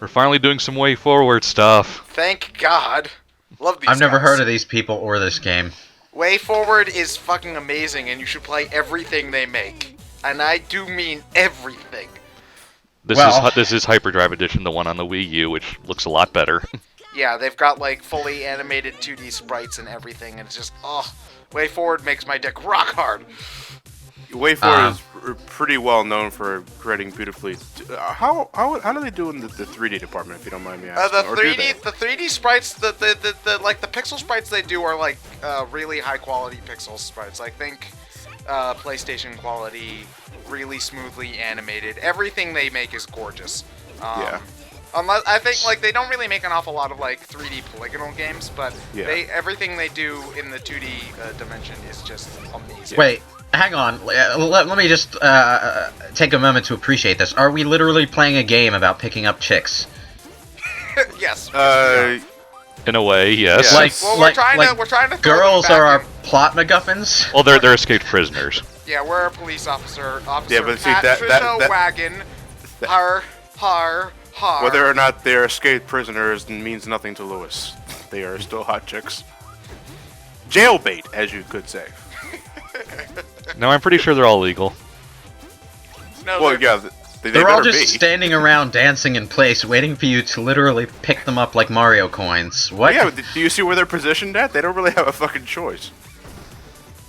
We're finally doing some Wayforward stuff. Thank God. Love these I've never guys. heard of these people or this game. Wayforward is fucking amazing, and you should play everything they make. And I do mean everything. This is Hyperdrive Edition, the one on the Wii U, which looks a lot better. Yeah, they've got like fully animated 2D sprites and everything, and it's just, Wayforward makes my dick rock hard. Wayforward is pretty well known for creating beautifully. How do they do in the 3D department, if you don't mind me asking? The 3D sprites, the pixel sprites they do are like really high quality pixel sprites. Like think PlayStation quality, really smoothly animated. Everything they make is gorgeous. Yeah. Unless I think like they don't really make an awful lot of like 3D polygonal games, but everything they do in the 2D dimension is just amazing. Wait, hang on. Let me just take a moment to appreciate this. Are we literally playing a game about picking up chicks? Yes. In a way, yes. Well, we're trying to. Girls are our plot MacGuffins. Well, they're escaped prisoners. Yeah, we're a police officer. Yeah, but see, Patricia Wagon. Har. Whether or not they're escaped prisoners means nothing to Lewis. They are still hot chicks. Jailbait, as you could say. No, I'm pretty sure they're all legal. No, well, yeah, they're all better just be. standing around dancing in place, waiting for you to literally pick them up like Mario coins. What? Yeah, do you see where they're positioned at? They don't really have a fucking choice.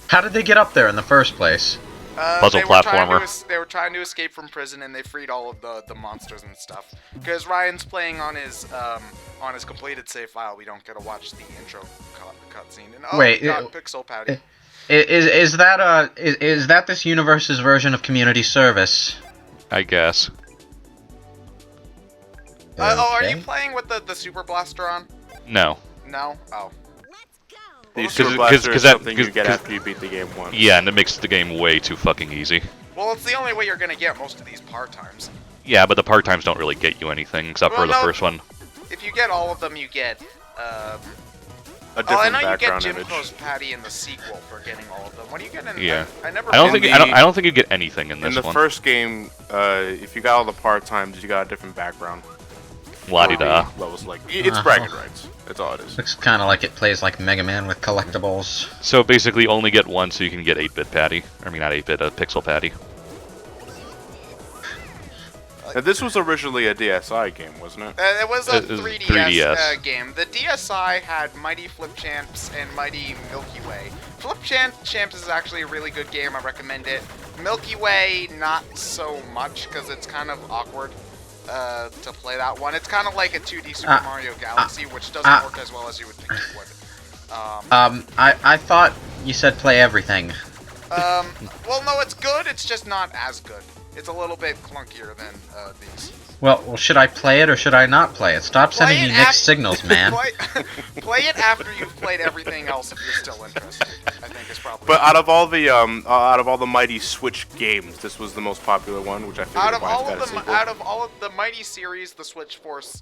How did they get up there in the first place? Puzzle platformer. They were trying to escape from prison, and they freed all of the monsters and stuff. Because Ryan's playing on his completed save file, we don't get to watch the intro cutscene. And Wait, God, Pixel Patty. Is that this universe's version of community service? I guess. Are you playing with the Super Blaster on? No. No? Oh. The Super Blaster is something you get after you beat the game once. Yeah, and it makes the game way too fucking easy. Well, it's the only way you're gonna get most of these part-times. Yeah, but the part-times don't really get you anything, except for the first one. If you get all of them, you get, a different background you get image. Jimco's Patty in the sequel for getting all of them. What do you get in? Yeah. I never. I don't think you get anything in this one. In the first game, if you got all the part-times, you got a different background. La-di-da. Levels like it's bragging rights. That's all it is. Looks kind of like it plays like Mega Man with collectibles. So basically, only get one, so you can get 8-bit Patty. I mean, not 8-bit, Pixel Patty. Now, this was originally a DSi game, wasn't it? It was a 3DS. Game. The DSi had Mighty Flip Champs and Mighty Milky Way. Flip Champs is actually a really good game. I recommend it. Milky Way, not so much, because it's kind of awkward to play that one. It's kind of like a 2D Super Mario Galaxy, which doesn't work as well as you would think it would. I thought you said play everything. Well, no, it's good. It's just not as good. It's a little bit clunkier than these. Well, should I play it or should I not play it? Stop sending me mixed signals, man. Play it after you've played everything else if you're still interested. I think is probably. But out of all the Mighty Switch games, this was the most popular one, which I figured out of all of the Mighty series, the Switch Force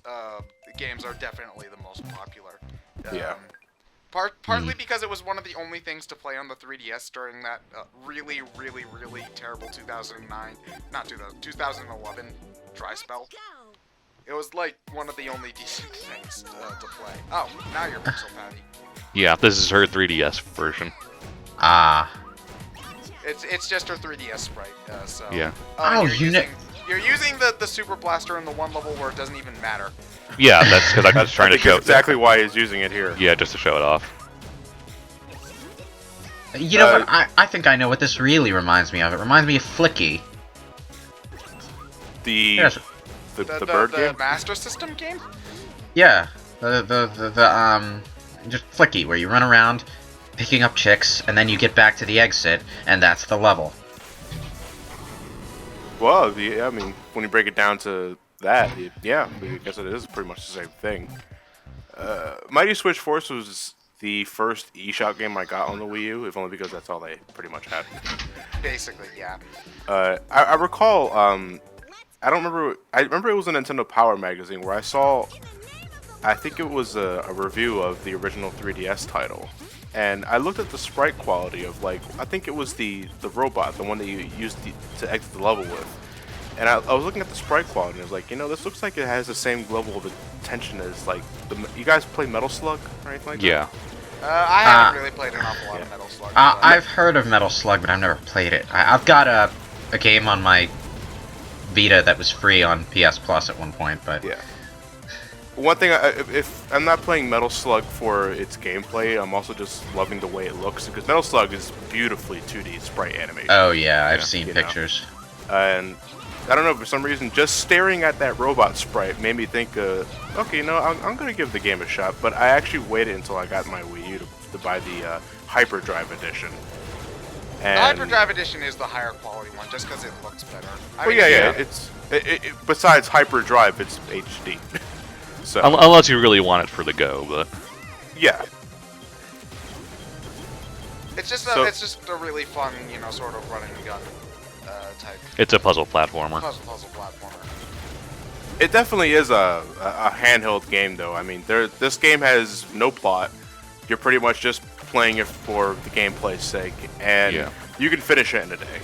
games are definitely the most popular. Yeah. Partly because it was one of the only things to play on the 3DS during that really, really, really terrible 2011 dry spell. It was like one of the only decent things to play. Oh, now you're Pixel Patty. Yeah, this is her 3DS version. It's just her 3DS sprite, so... Yeah. You're using the Super Blaster in the one level where it doesn't even matter. Yeah, that's because I was trying to show... exactly why he's using it here. Yeah, just to show it off. You know what? I think I know what this really reminds me of. It reminds me of Flicky. The bird game? The Master System game? Yeah. Just Flicky, where you run around picking up chicks, and then you get back to the exit, and that's the level. Well, yeah, I mean, when you break it down to that, yeah, I guess it is pretty much the same thing. Mighty Switch Force was the first eShop game I got on the Wii U, if only because that's all they pretty much had. Basically, yeah. I recall, I remember it was a Nintendo Power magazine where I saw, I think it was a review of the original 3DS title. And I looked at the sprite quality of, like, I think it was the robot, the one that you used to exit the level with. And I was looking at the sprite quality, and I was like, you know, this looks like it has the same level of attention as like you guys play Metal Slug or anything like that? Yeah. I haven't really played an awful lot of Metal Slug. I've heard of Metal Slug, but I've never played it. I've got a game on my Vita that was free on PS Plus at one point, but Yeah. One thing, if I'm not playing Metal Slug for its gameplay, I'm also just loving the way it looks, because Metal Slug is beautifully 2D sprite animation. oh yeah, I've seen you know. pictures. And I don't know, for some reason, just staring at that robot sprite made me think, okay, you know, I'm going to give the game a shot, but I actually waited until I got my Wii U to buy the Hyperdrive edition. And The Hyperdrive edition is the higher quality one, just because it looks better. Well, yeah, it's besides Hyperdrive, it's HD. So Unless you really want it for the go, but yeah, It's just it's just a really fun, you know, sort of running gun type it's a puzzle platformer. puzzle platformer. it definitely is a handheld game, though. I mean, this game has no plot. You're pretty much just playing it for the gameplay's sake, and Yeah. you can finish it in a day.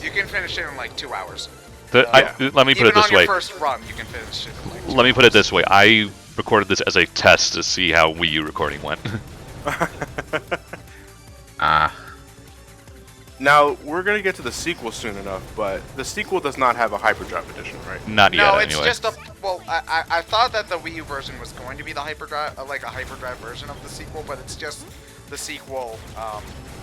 You can finish it in like 2 hours. Let me put Even it this on your way. first run, you can finish it in like 2 Let me put it hours. this way. I recorded this as a test to see how Wii U recording went. Now, we're going to get to the sequel soon enough, but the sequel does not have a Hyperdrive edition, right? Not No, yet, it's anyway. just a. Well, I thought that the Wii U version was going to be the hyperdrive, like a hyperdrive version of the sequel, but it's just the sequel.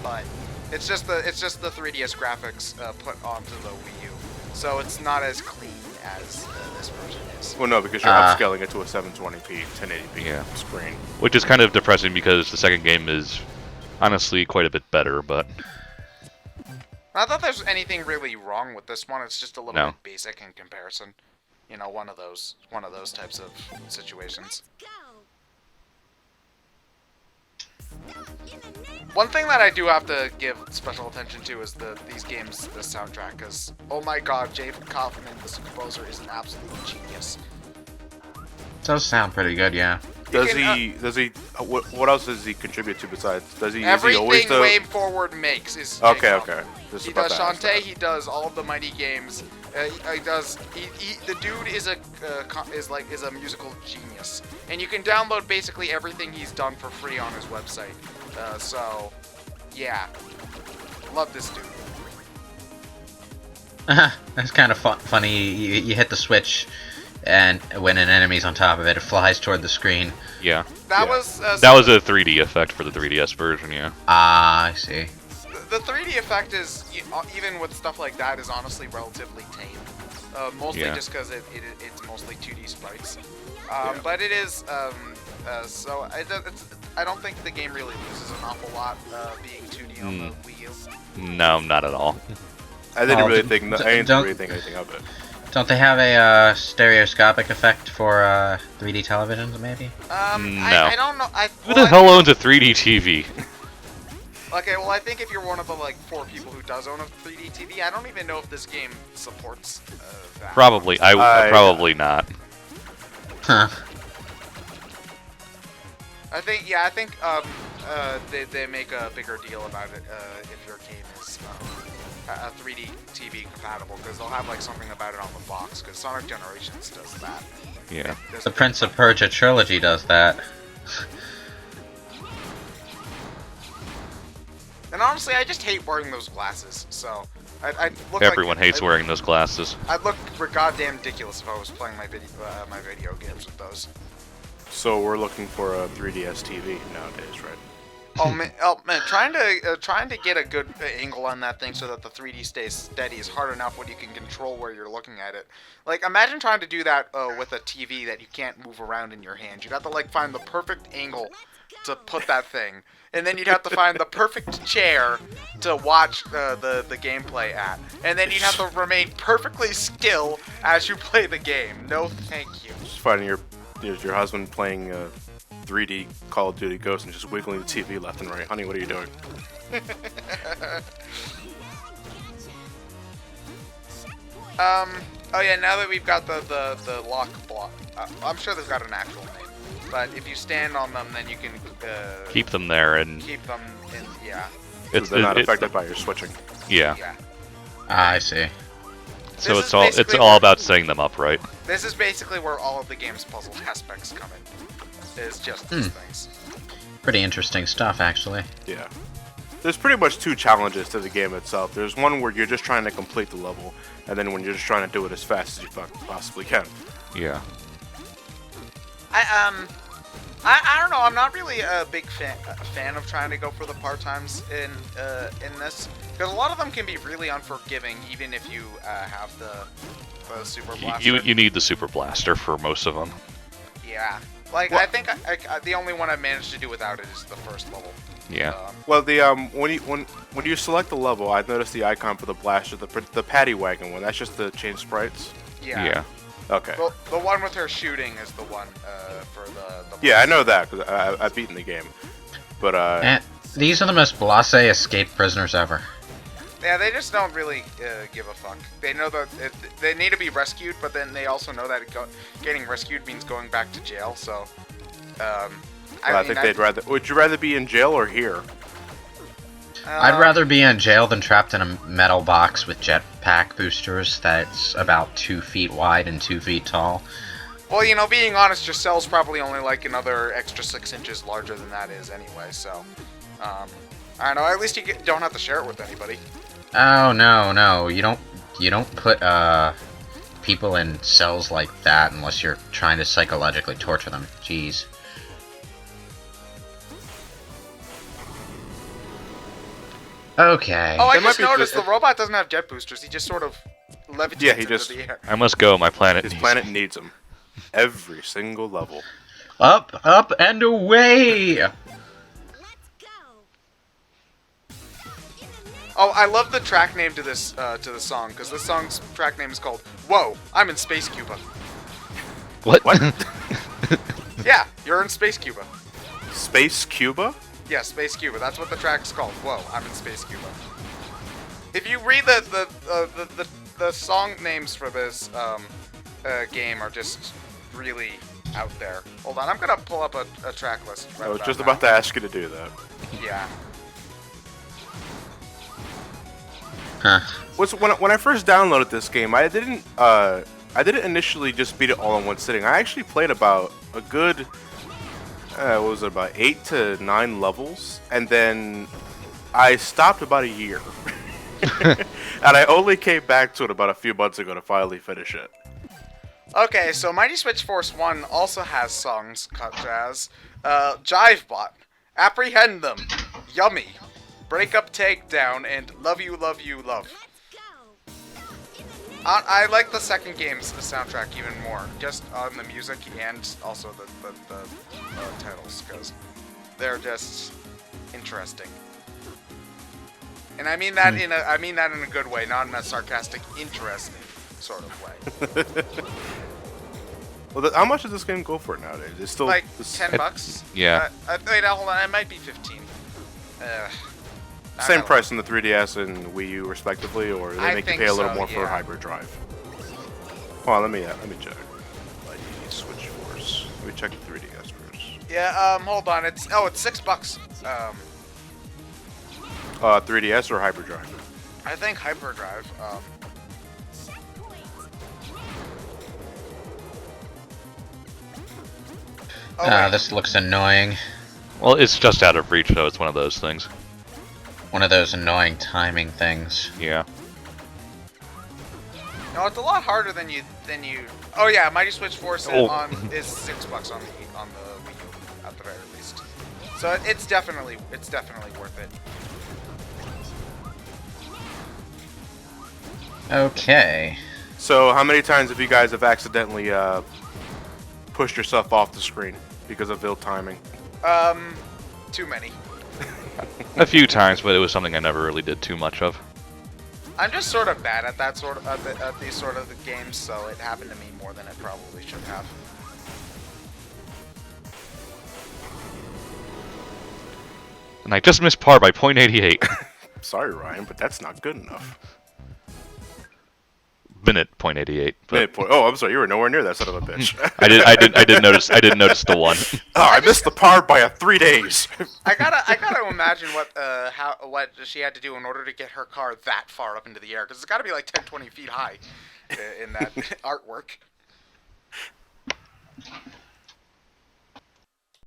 But it's just the 3DS graphics put onto the Wii U, so it's not as clean as this version is. Well, no, because you're upscaling it to a 720p, 1080p Yeah. screen. Which is kind of depressing because the second game is honestly quite a bit better, but Not that there's anything really wrong with this one. It's just a little No. bit basic in comparison. You know, one of those types of situations. One thing that I do have to give special attention to is these games, the soundtrack, because oh my god, David Kaufman, this composer, is an absolute genius. Does sound pretty good, yeah. Does can, he? What else does he contribute to besides? Is he Everything always the? Wayforward makes is Okay, Jake okay. Kaufman. Just He about does to ask Shantae. that. He does all of the Mighty games. He does. The dude is a musical genius, and you can download basically everything he's done for free on his website. So, yeah, love this dude. That's kind of funny. You hit the switch, and when an enemy's on top of it, it flies toward the screen. yeah. That Yeah. was That was a 3D effect for the 3DS version, yeah. Ah, I see. the 3D effect is even with stuff like that is honestly relatively tame. Mostly Yeah. just because it's mostly 2D sprites. Yeah. But it is so I don't think the game really loses an awful lot being 2D on the Wii U. No, not at all. I didn't Oh, really d- think. d- I didn't don't- really think anything of it. Don't they have a stereoscopic effect for 3D televisions, maybe? No. I don't know. Who the hell owns a 3D TV? Okay, well, I think if you're one of the, like, 4 people who does own a 3D TV, I don't even know if this game supports that. Probably. Probably not. Huh. I think they make a bigger deal about it if your game is a 3D TV compatible, because they'll have, like, something about it on the box, because Sonic Generations does that. Yeah. There's The Prince of Persia trilogy does that. And honestly, I just hate wearing those glasses, so I'd look Everyone like, hates wearing those glasses. I'd look goddamn ridiculous if I was playing my video games with those. So we're looking for a 3DS TV nowadays, right? Oh man, trying to get a good angle on that thing so that the 3D stays steady is hard enough when you can control where you're looking at it. Like, imagine trying to do that with a TV that you can't move around in your hand. You'd have to, like, find the perfect angle to put that thing, and then you'd have to find the perfect chair to watch the gameplay at, and then you'd have to remain perfectly still as you play the game. No, thank you. Just finding your husband playing 3D Call of Duty Ghosts and just wiggling the TV left and right. Honey, what are you doing? Oh yeah, now that we've got the lock block, I'm sure they've got an actual name. But if you stand on them, then you can Keep them there, and keep them in. Yeah. Because they're not affected by your switching. yeah. Yeah. Ah, I see. So This it's is all basically all where- about setting them up, right? This is basically where all of the game's puzzle aspects come in. Is just these things. Pretty interesting stuff, actually. Yeah. There's pretty much two challenges to the game itself. There's one where you're just trying to complete the level, and then when you're just trying to do it as fast as you possibly can. Yeah. I don't know. I'm not really a big fan of trying to go for the part times in this, because a lot of them can be really unforgiving, even if you have the super blaster. You need the super blaster for most of them. Yeah. Like Well- I think the only one I've managed to do without it is the first level. Yeah. Well, the when you select the level, I've noticed the icon for the blaster, the paddy wagon one. That's just the change sprites. Yeah. Yeah. Okay. The one with her shooting is the one for the Yeah, I know that because I've beaten the game. But And these are the most blasé escape prisoners ever. Yeah, they just don't really give a fuck. They know that they need to be rescued, but then they also know that getting rescued means going back to jail. So, I think they'd rather. Would you rather be in jail or here? I'd rather be in jail than trapped in a metal box with jetpack boosters that's about 2 feet wide and 2 feet tall. Well, you know, being honest, your cell's probably only like another extra 6 inches larger than that is anyway. So, I don't know. At least you don't have to share it with anybody. Oh no, you don't put people in cells like that unless you're trying to psychologically torture them. Jeez. Okay. Oh, I That might just be noticed good. the robot doesn't have jet boosters. He just sort of levitates Yeah, he into just- the air. I must go. My planet. His needs- planet needs them. Every single level. Up, and away! Oh, I love the track name to this song, because this song's track name is called "Whoa, I'm in Space Cuba." What? Yeah, you're in Space Cuba. Space Cuba? Yeah, Space Cuba. That's what the track's called. Whoa, I'm in Space Cuba. If you read the song names for this game are just really out there. Hold on, I'm gonna pull up a track list. Right I was just now. about to ask you to do that. Yeah. Huh. When I first downloaded this game, I didn't initially just beat it all in one sitting. I actually played about a good, what was it, about 8 to 9 levels, and then I stopped about a year. And I only came back to it about a few months ago to finally finish it. Okay, so Mighty Switch Force 1 also has songs such as Jivebot, Apprehend Them, Yummy, Break Up Takedown, and Love You, Love You, Love. I like the second game's soundtrack even more, just on the music and also the titles, because they're just interesting. And I mean that in a good way, not in a sarcastic, interesting sort of way. Well, how much does this game go for nowadays? It's still Like this- $10. Yeah. Wait, hold on. It might be 15. I Same don't know. price on the 3DS and Wii U, respectively, or they I make you think pay a little so, more for a yeah. hybrid drive. Hold on, let me check. Mighty Switch Force. Let me check the 3DS first. Yeah. Hold on. It's $6. 3DS or hybrid drive? I think Hyperdrive. Wait. This looks annoying. Well, it's just out of reach, so it's one of those things. One of those annoying timing things. Yeah. No, it's a lot harder than you. Oh yeah, Mighty Switch Force Oh. is $6 on the Wii U at the very least. So it's definitely worth it. Okay. So, how many times have you guys accidentally pushed yourself off the screen because of ill timing? Too many. A few times, but it was something I never really did too much of. I'm just sort of bad at that sort of at these sort of games, so it happened to me more than it probably should have. And I just missed par by .88. Sorry, Ryan, but that's not good enough. minute .88. Minute point. Oh, I'm sorry. You were nowhere near that son of a bitch. I didn't notice. I didn't notice the one. Oh, I missed the par by 3 days. I gotta imagine what she had to do in order to get her car that far up into the air, because it's got to be like 10, 20 feet high in that artwork.